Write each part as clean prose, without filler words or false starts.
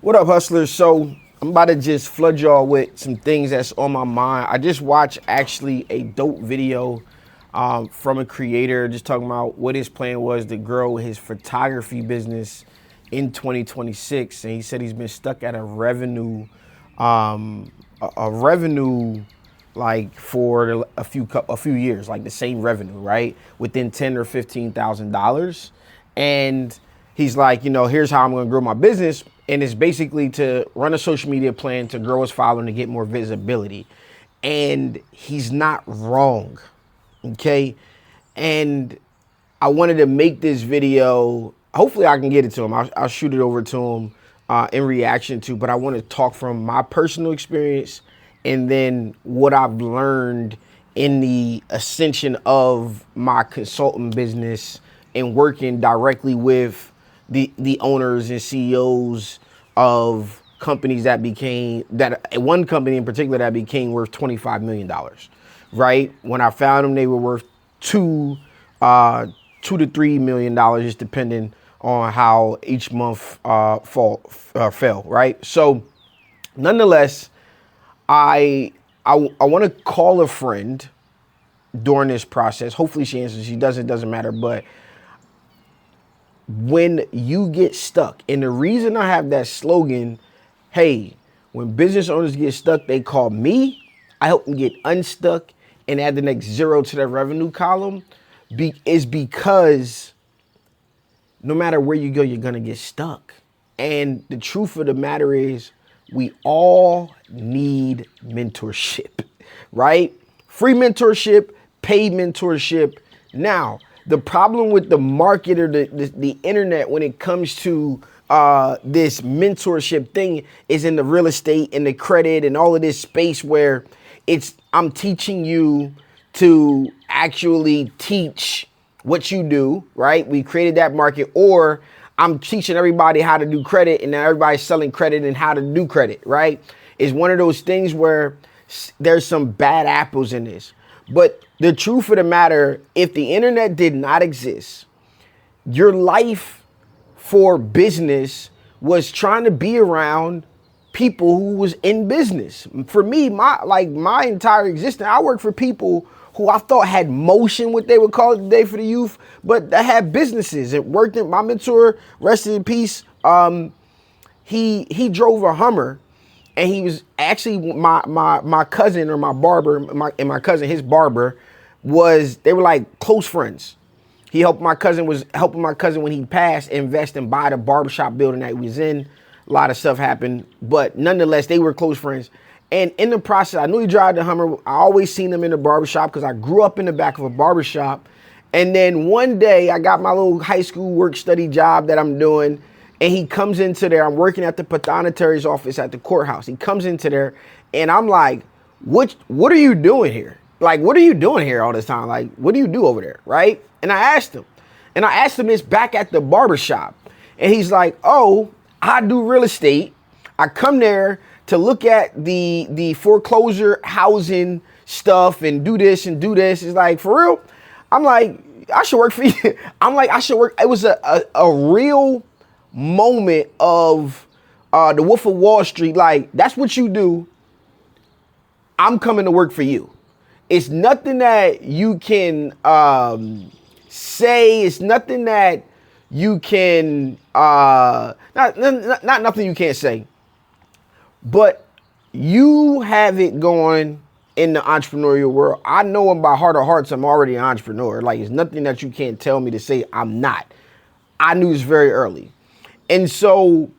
What up, hustlers? So I'm about to just flood y'all with some things that's on my mind. I just watched actually a dope video from a creator just talking about what his plan was to grow his photography business in 2026, and he said he's been stuck at a revenue, a revenue like for a few years, like the same revenue, right, within $10,000 or $15,000, and he's like, here's how I'm going to grow my business. And it's basically to run a social media plan to grow his following to get more visibility. And he's not wrong. Okay. And I wanted to make this video. Hopefully I can get it to him. I'll shoot it over to him in reaction to, but I want to talk from my personal experience and then what I've learned in the ascension of my consulting business and working directly with the owners and CEOs of companies that one company in particular that became worth $25 million, right? When I found them, they were worth $2 to $3 million, just depending on how each month fell, right? So nonetheless, I want to call a friend during this process. Hopefully she answers. She doesn't, doesn't matter. But when you get stuck, and the reason I have that slogan, hey, when business owners get stuck, they call me. I help them get unstuck and add the next zero to their revenue column, is because no matter where you go, you're going to get stuck. And the truth of the matter is we all need mentorship, right? Free mentorship, paid mentorship. Now, the problem with the market or the internet when it comes to this mentorship thing is in the real estate and the credit and all of this space where I'm teaching you to actually teach what you do, right? We created that market, or I'm teaching everybody how to do credit and now everybody's selling credit and how to do credit, right? It's one of those things where there's some bad apples in this. But the truth of the matter, if the internet did not exist, your life for business was trying to be around people who was in business. For me, my entire existence, I worked for people who I thought had motion, what they would call it today for the youth, but that had businesses. It worked. My mentor, rest in peace, he drove a Hummer. And he was actually my cousin, or my barber, my cousin, his barber, they were like close friends. He was helping my cousin when he passed invest and buy the barbershop building that he was in. A lot of stuff happened, but nonetheless, they were close friends. And in the process, I knew he drove the Hummer. I always seen him in the barbershop because I grew up in the back of a barbershop. And then one day I got my little high school work study job that I'm doing. And he comes into there. I'm working at the pathonetary's office at the courthouse. He comes into there and I'm like, what are you doing here? Like, what are you doing here all this time? Like, what do you do over there? Right? And I asked him this back at the barbershop. And he's like, oh, I do real estate. I come there to look at the foreclosure housing stuff and do this and do this. It's like, for real? I'm like, I should work for you. I'm like, I should work. It was a real moment of the Wolf of Wall Street. Like, that's what you do. I'm coming to work for you. It's nothing that you can say. It's nothing that you can not nothing you can't say. But you have it going in the entrepreneurial world. I know in my heart of hearts I'm already an entrepreneur. Like, it's nothing that you can't tell me to say I'm not. I knew this very early. And so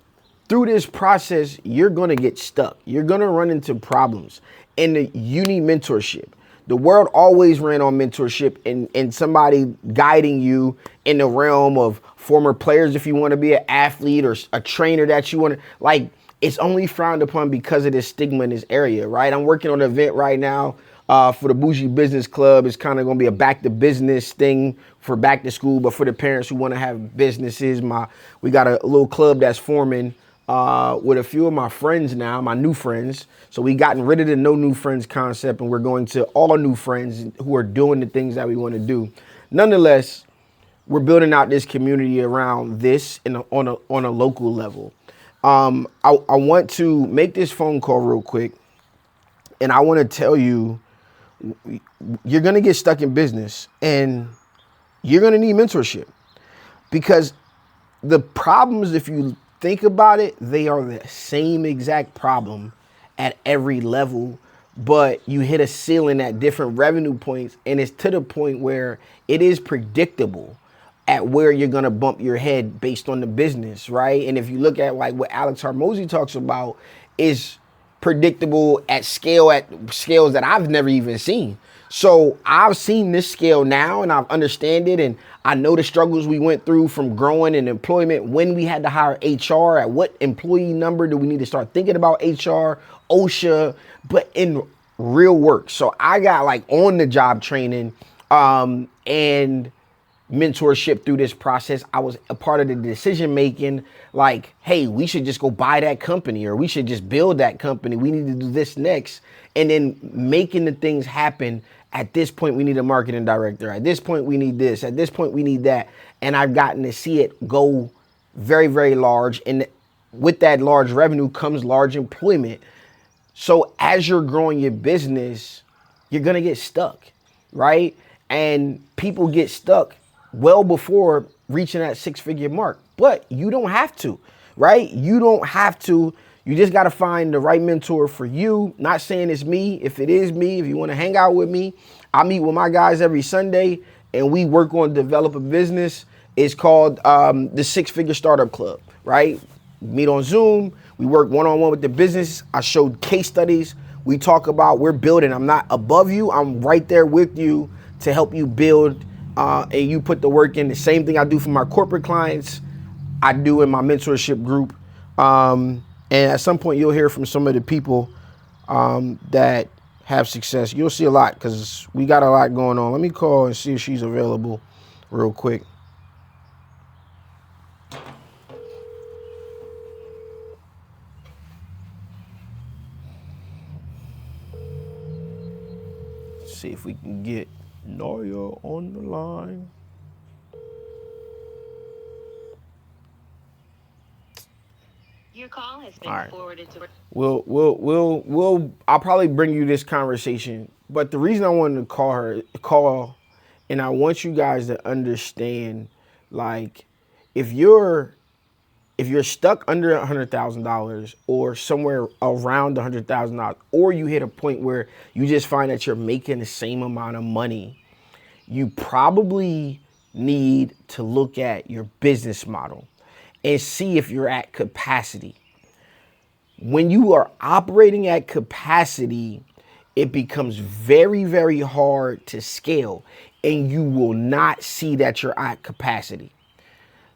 through this process, you're going to get stuck. You're going to run into problems. And you need mentorship. The world always ran on mentorship and somebody guiding you in the realm of former players. If you want to be an athlete or a trainer that you want to, like, it's only frowned upon because of this stigma in this area, right? I'm working on an event right now for the Bougie Business Club. It's kind of going to be a back to business thing for back to school, but for the parents who want to have businesses. We got a little club that's forming with a few of my friends now, my new friends. So we gotten rid of the no new friends concept, and we're going to all new friends who are doing the things that we want to do. Nonetheless, we're building out this community around this on a local level. I want to make this phone call real quick, and I want to tell you, you're gonna get stuck in business, and you're gonna need mentorship, because the problems, if you think about it, they are the same exact problem at every level, but you hit a ceiling at different revenue points, and it's to the point where it is predictable at where you're gonna bump your head based on the business, right? And if you look at like what Alex Hormozi talks about, is predictable at scales that I've never even seen. So I've seen this scale now, and I've understand it, and I know the struggles we went through from growing in employment, when we had to hire HR, at what employee number do we need to start thinking about HR, OSHA, but in real work. So I got like on the job training and mentorship through this process. I was a part of the decision making, like, hey, we should just go buy that company, or we should just build that company. We need to do this next. And then making the things happen. At this point, we need a marketing director. At this point, we need this. At this point, we need that. And I've gotten to see it go very, very large. And with that large revenue comes large employment. So as you're growing your business, you're going to get stuck, right? And people get stuck well before reaching that six-figure mark. But you don't have to, right? You don't have to. You just got to find the right mentor for you. Not saying it's me. If it is me, if you want to hang out with me, I meet with my guys every Sunday, and we work on develop a business. It's called the Six Figure Startup Club, right? Meet on Zoom. We work one-on-one with the business. I showed case studies. We talk about we're building. I'm not above you. I'm right there with you to help you build, and you put the work in. The same thing I do for my corporate clients, I do in my mentorship group. And at some point, you'll hear from some of the people that have success. You'll see a lot, because we got a lot going on. Let me call and see if she's available real quick. See if we can get Noya on the line. Your call has been forwarded to. I'll probably bring you this conversation, but the reason I wanted to call, and I want you guys to understand, like, if you're stuck under $100,000 or somewhere around $100,000, or you hit a point where you just find that you're making the same amount of money, you probably need to look at your business model and see if you're at capacity. When you are operating at capacity, it becomes very, very hard to scale, and you will not see that you're at capacity.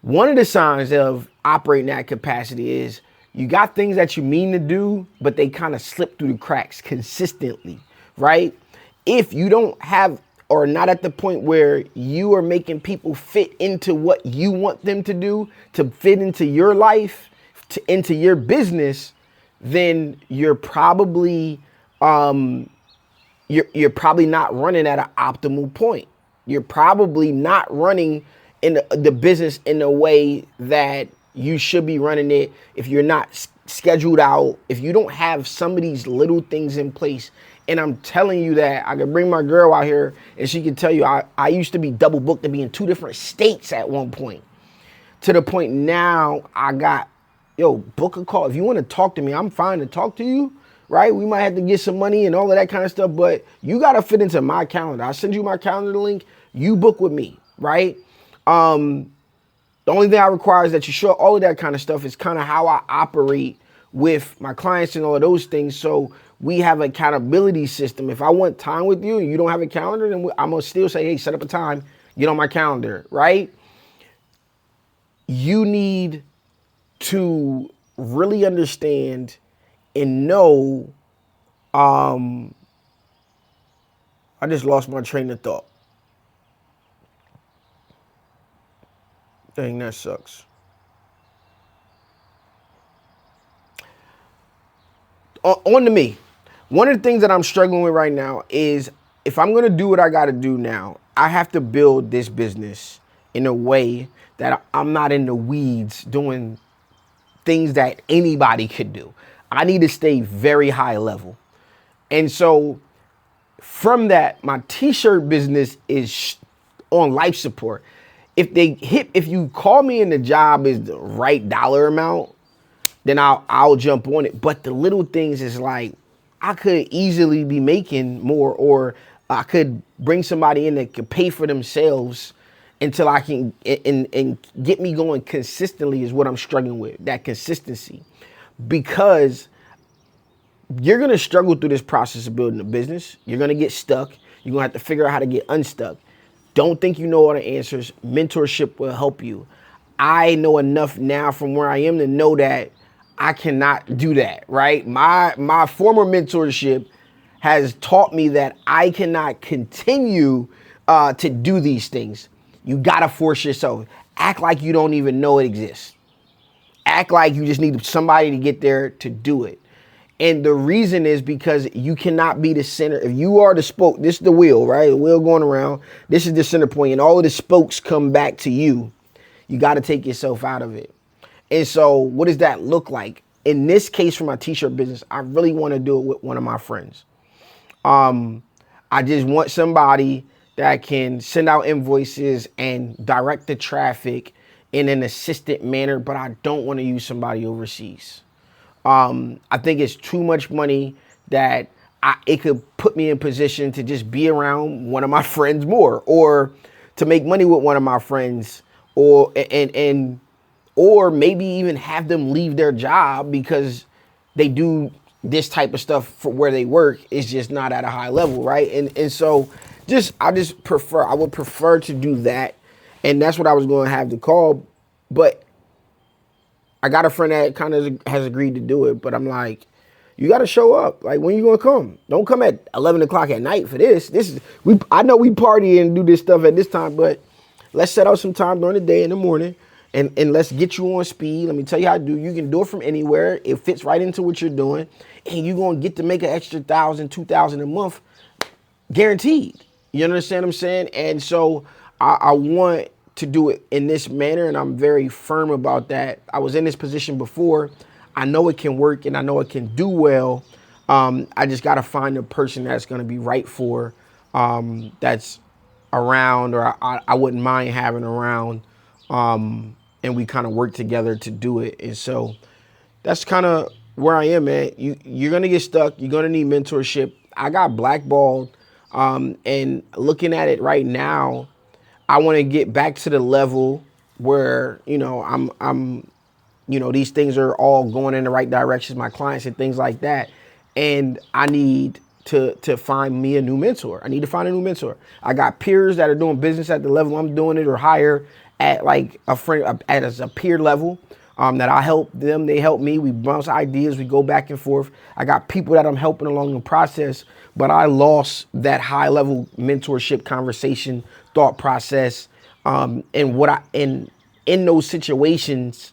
One of the signs of operating at capacity is you got things that you mean to do, but they kind of slip through the cracks consistently, right? If you don't have, or not at the point where you are making people fit into what you want them to do, to fit into your life, into your business, then you're probably you're probably not running at an optimal point. You're probably not running in the business in a way that you should be running it. If you're not scheduled out, if you don't have some of these little things in place. And I'm telling you that I could bring my girl out here and she can tell you I used to be double booked to be in 2 different states at one point. To the point now I got, book a call. If you want to talk to me, I'm fine to talk to you, right? We might have to get some money and all of that kind of stuff, but you got to fit into my calendar. I'll send you my calendar link. You book with me, right? The only thing I require is that you show all of that kind of stuff. Is kind of how I operate with my clients and all of those things. So we have an accountability system. If I want time with you and you don't have a calendar, then I'm going to still say, hey, set up a time, get on my calendar, right? You need to really understand and know, I just lost my train of thought. Dang, that sucks. On to me. One of the things that I'm struggling with right now is if I'm going to do what I got to do now, I have to build this business in a way that I'm not in the weeds doing things that anybody could do. I need to stay very high level. And so from that, my t-shirt business is on life support. If you call me and the job is the right dollar amount, then I'll jump on it. But the little things is like, I could easily be making more, or I could bring somebody in that could pay for themselves until I can and get me going consistently is what I'm struggling with, that consistency. Because you're going to struggle through this process of building a business. You're going to get stuck. You're going to have to figure out how to get unstuck. Don't think you know all the answers. Mentorship will help you. I know enough now from where I am to know that I cannot do that, right? My former mentorship has taught me that I cannot continue to do these things. You got to force yourself. Act like you don't even know it exists. Act like you just need somebody to get there to do it. And the reason is because you cannot be the center. If you are the spoke, this is the wheel, right? The wheel going around. This is the center point, and all of the spokes come back to you. You got to take yourself out of it. And so what does that look like? In this case, for my t-shirt business, I really want to do it with one of my friends. I just want somebody that can send out invoices and direct the traffic in an assistant manner, but I don't want to use somebody overseas. I think it's too much money that it could put me in position to just be around one of my friends more, or to make money with one of my friends, or maybe even have them leave their job because they do this type of stuff for where they work is just not at a high level, right? And so I would prefer to do that. And that's what I was going to have to call. But I got a friend that kind of has agreed to do it, but I'm like, you got to show up. Like, when you going to come? Don't come at 11 o'clock at night for this. I know we party and do this stuff at this time, but let's set out some time during the day in the morning and let's get you on speed. Let me tell you how to do. You can do it from anywhere. It fits right into what you're doing, and you're going to get to make an extra $1,000, $2,000 a month, guaranteed. You understand what I'm saying? And so I want to do it in this manner, and I'm very firm about that. I was in this position before. I know it can work, and I know it can do well. I just got to find a person that's going to be right for, that's around, or I wouldn't mind having around, and we kind of work together to do it. And so that's kind of where I am, man. You're going to get stuck. You're going to need mentorship. I got blackballed, and looking at it right now, I want to get back to the level where, I'm these things are all going in the right directions, my clients and things like that. And I need to find me a new mentor. I need to find a new mentor. I got peers that are doing business at the level I'm doing it, or higher at like a friend as a peer level, that I help them, they help me. We bounce ideas, we go back and forth. I got people that I'm helping along the process, but I lost that high level mentorship conversation, thought process. And in those situations,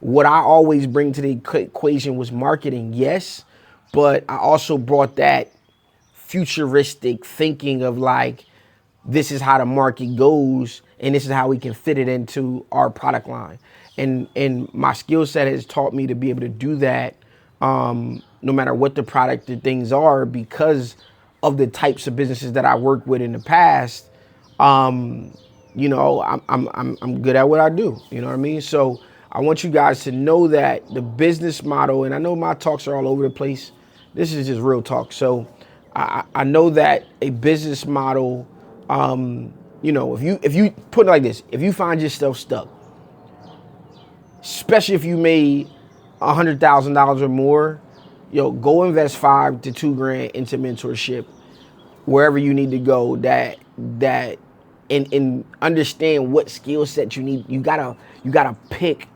what I always bring to the equation was marketing, yes, but I also brought that futuristic thinking of like, this is how the market goes, and this is how we can fit it into our product line. And my skill set has taught me to be able to do that, no matter what the product or things are, because of the types of businesses that I worked with in the past. I'm good at what I do. You know what I mean? So I want you guys to know that the business model, and I know my talks are all over the place. This is just real talk. So I know that a business model, if you put it like this, if you find yourself stuck, especially if you made $100,000 or more, go invest $5,000 to $2,000 into mentorship, wherever you need to go. And understand what skill set you need. You gotta pick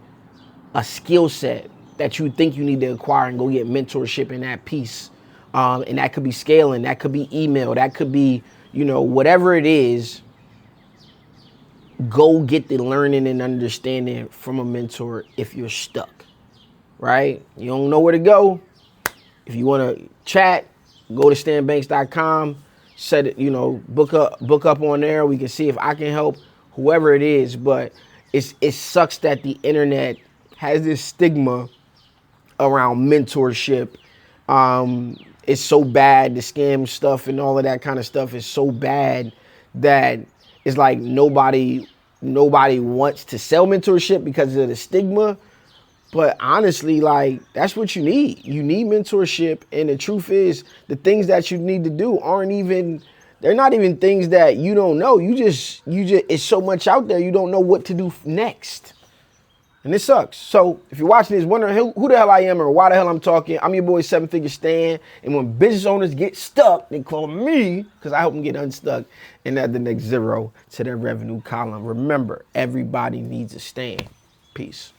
a skill set that you think you need to acquire and go get mentorship in that piece. And that could be scaling, that could be email, that could be, whatever it is. Go get the learning and understanding from a mentor if you're stuck, right? You don't know where to go. If you want to chat, go to stanbanks.com, set it, book up on there. We can see if I can help whoever it is. But it sucks that the internet has this stigma around mentorship. It's so bad, the scam stuff and all of that kind of stuff is so bad that it's like nobody wants to sell mentorship because of the stigma. But honestly, like, that's what you need. You need mentorship. And the truth is, the things that you need to do they're not even things that you don't know. You just, it's so much out there, you don't know what to do next. And it sucks. So if you're watching this, wondering who the hell I am or why the hell I'm talking, I'm your boy 7 Figure Stan. And when business owners get stuck, they call me because I help them get unstuck and add the next zero to their revenue column. Remember, everybody needs a Stan. Peace.